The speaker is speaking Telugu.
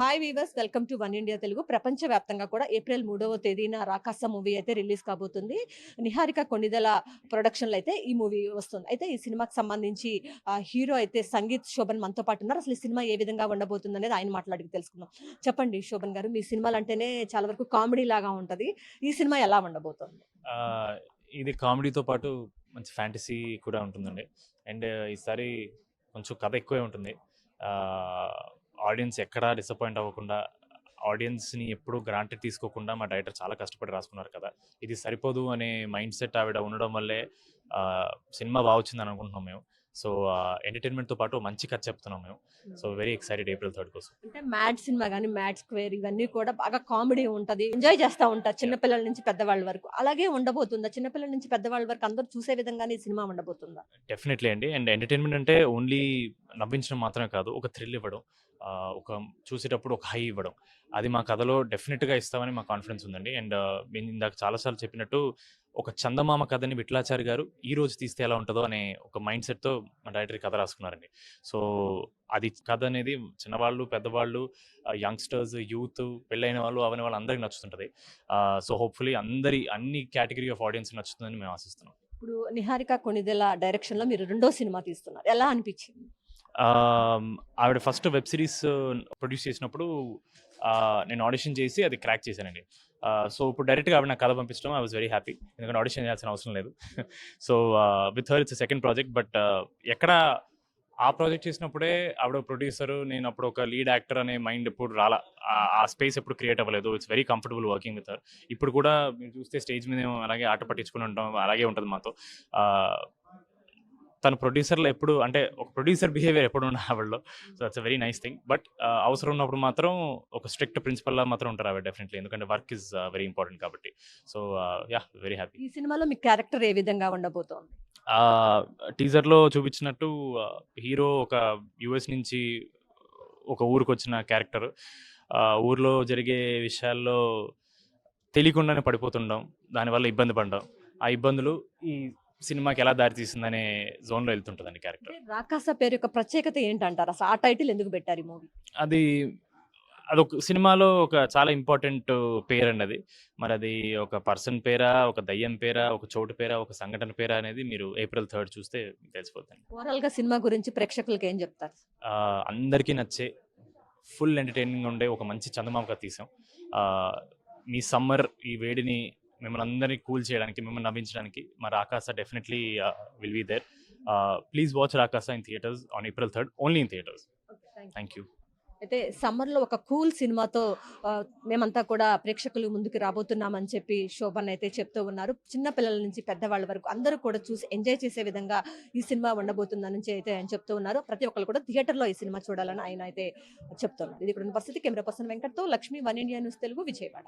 Hi weavers, welcome to one India Telugu. ప్రపంచవ్యాప్తంగా కూడా ఏప్రిల్ 3వ తేదీన 'రాకాస' మూవీ అయితే రిలీజ్ కాబోతుంది. నిహారిక కొణిదెల ప్రొడక్షన్‌లో అయితే ఈ మూవీ వస్తుంది. అయితే ఈ సినిమాకి సంబంధించి హీరో అయితే సంగీత్ శోభన్ మనతో పాటు ఉన్నారు. అసలు ఈ సినిమా ఏ విధంగా ఉండబోతుందనేది ఆయన మాట్లాడి తెలుసుకుందాం. చెప్పండి శోభన్ గారు, మీ సినిమాలంటేనే చాలా వరకు కామెడీ లాగా ఉంటది. ఈ సినిమా ఎలా ఉండబోతోంది? ఆహ్, ఇది కామెడీతో పాటు మంచి ఫ్యాంటసీ కూడా ఉంటుందండి. అండ్ ఈసారి కొంచెం కథ ఎక్కువే ఉంటుంది. ఆహ్, ఆడియన్స్ ఎక్కడా డిసప్పాయింట్ అవ్వకుండా, ఆడియన్స్‌ని ఎప్పుడూ గ్రాంటెడ్ తీసుకోకుండా మా డైరెక్టర్ చాలా కష్టపడి రాసుకున్నారు కథ. ఇది సరిపోదు అనే మైండ్ సెట్ ఆవిడ ఉండడం వల్లే సినిమా బా వచ్చిందని అనుకుంటున్నాం మేము. సో, ఎంటర్‌టైన్‌మెంట్‌తో పాటు మంచి కథ చెప్తున్నాం మేము. సో, వెరీ ఎక్సైటెడ్ ఏప్రిల్ 3 కోసం. అంటే 'మ్యాడ్' సినిమా గాని, 'మ్యాడ్ స్క్వేర్' ఇవన్నీ కూడా బాగా కామెడీ ఉంటది. ఎంజాయ్ చేస్తా ఉంటారు చిన్న యాహ్! పిల్లల నుంచి పెద్దవాళ్ళ వరకు. అలాగే ఉండబోతుందా? చిన్న పిల్లల నుంచి పెద్దవాళ్ళ వరకు అందరూ చూసే విధంగానే ఈ సినిమా ఉండబోతుందా? డెఫినెట్‌లీ అండి. అండ్ ఎంటర్‌టైన్‌మెంట్ అంటే ఓన్లీ నవ్వించడం మాత్రమే కాదు. ఒక థ్రిల్ ఇవ్వడం. ఒక చూసేటప్పుడు ఒక హై ఇవ్వడం. అది మా కథలో డెఫినిట్‌గా ఇస్తామని మాకు కాన్ఫిడెన్స్ ఉందండి. అండ్ నేను ఇందాక చాలా సార్లు చెప్పినట్టు ఒక చందమామ కథని విఠలాచారి గారు ఈరోజు తీస్తే ఎలా ఉంటదో అనే ఒక మైండ్ సెట్‌తో మా డైరెక్టర్ కథ రాసుకున్నారండి. సో, అది కథ అనేది చిన్నవాళ్ళు, పెద్దవాళ్ళు, యంగ్‌స్టర్స్, యూత్, పెళ్ళైన వాళ్ళు, అవ్వని వాళ్ళు అందరికి నచ్చుతుంటది. సో, హోప్‌ఫుల్లీ అన్ని కేటగరీ ఆఫ్ ఆడియన్స్‌కి నచ్చుతుందని మేము ఆశిస్తున్నాం. ఇప్పుడు 'నిహారిక కొణిదెల' డైరెక్షన్‌లో మీరు రెండో సినిమా తీస్తున్నారు. ఎలా అనిపించింది? ఆహ్, ఆవిడ ఫస్ట్ వెబ్ సీరీస్ ప్రొడ్యూస్ చేసినప్పుడు నేను ఆడిషన్ చేసి అది క్రాక్ చేశానండి. సో, ఇప్పుడు డైరెక్ట్‌గా ఆవిడ నాకు కథ పంపించడం ఐ వాస్ వెరీ హ్యాపీ. ఎందుకంటే ఆడిషన్ చేయాల్సిన అవసరం లేదు. So, with her it's second project. But ఎక్కడ ఆ ప్రాజెక్ట్ చేసినప్పుడే ఆవిడ ప్రొడ్యూసర్, నేను అప్పుడు ఒక లీడ్ యాక్టర్ అనే మైండ్ ఎప్పుడు రాలా. ఆ స్పేస్ ఎప్పుడు క్రియేట్ అవ్వలేదు. It's very comfortable working with her. ఇప్పుడు కూడా మీరు చూస్తే స్టేజ్ మీద మేము అలాగే ఆట పట్టించుకొని ఉంటాం. అలాగే ఉంటది మాతో. ఆహ్ తను ప్రొడ్యూసర్‌లో ఎప్పుడు అంటే ఒక ప్రొడ్యూసర్ బిహేవియర్ ఎప్పుడు ఉండదు ఆవిడలో. So, that's a very nice thing. But అవసరం ఉన్నప్పుడు మాత్రం ఒక స్ట్రిక్ట్ ప్రిన్సిపల్‌లా మాత్రం ఉంటారు ఆవిడ డెఫినెట్‌లీ. ఎందుకంటే వర్క్ ఈస్ వెరీ ఇంపార్టెంట్ కాబట్టి. So, yeah! Very happy. ఈ సినిమాలో మీ క్యారెక్టర్ ఏ విధంగా ఉండబోతోంది? ఆహ్, టీజర్‌లో చూపించినట్టు హీరో ఒక యూఎస్ నుంచి ఒక ఊరికొచ్చిన క్యారెక్టర్. ఊర్లో జరిగే విషయాల్లో తెలియకుండానే పడిపోతుండడం. దానివల్ల ఇబ్బంది పడడం. ఆ ఇబ్బందులు ఈ సినిమాకి ఎలా దారి తీసిందనే జోన్‌లో ఎళ్తుంటదండి క్యారెక్టర్. అంటే 'రాకాస' పేరు యొక్క ప్రత్యేకత ఏంటంటారు? అసలు ఆ టైటిల్ ఎందుకు పెట్టారు ఈ మూవీ? అది అదొక సినిమాలో ఒక చాలా ఇంపార్టెంట్ పేరండి అది. మరది ఒక పర్సన్ పేరా, ఒక దయ్యం పేరా, ఒక చోటు పేరా, ఒక సంఘటన పేరా అనేది మీరు ఏప్రిల్ 3 చూస్తే మీకు తెలిసిపోద్దండి. ఓవరాల్‌గా సినిమా గురించి ప్రేక్షకులకి ఏం చెప్తారు? అందరికీ నచ్చే ఫుల్ ఎంటర్‌టైనింగ్‌గా ఉండే ఒక మంచి చందమామ కథ తీసాం. ఆహ్, మీ సమ్మర్ ఈ వేడిని మిమ్మల్ని అందరిని కూల్ చేయడానికి, మిమ్మల్ని నవ్వించడానికి మా 'Rakasa' definitely will be there. Please watch 'Rakasa' in theatres on April 3 only in theatres. Okay. Thank you. Thank you. అయితే సమ్మర్‌లో ఒక కూల్ సినిమాతో మేమంతా కూడా ప్రేక్షకులు ముందుకు రాబోతున్నామని చెప్పి శోభన్ అయితే చెప్తూ ఉన్నారు. చిన్న పిల్లల నుంచి పెద్దవాళ్ళ వరకు అందరూ కూడా చూసి ఎంజాయ్ చేసే విధంగా ఈ సినిమా ఉండబోతుందని అయితే ఆయన చెప్తూ ఉన్నారు. ప్రతి ఒక్కళ్ళు కూడా థియేటర్‌లో ఈ సినిమా చూడాలని ఆయన అయితే చెప్తున్నారు. ఇది ఇక్కడున్న పరిస్థితి. కెమెరా పర్సన్ వెంకట్‌తో Lakshmi, one India news Telugu, Vijayawada.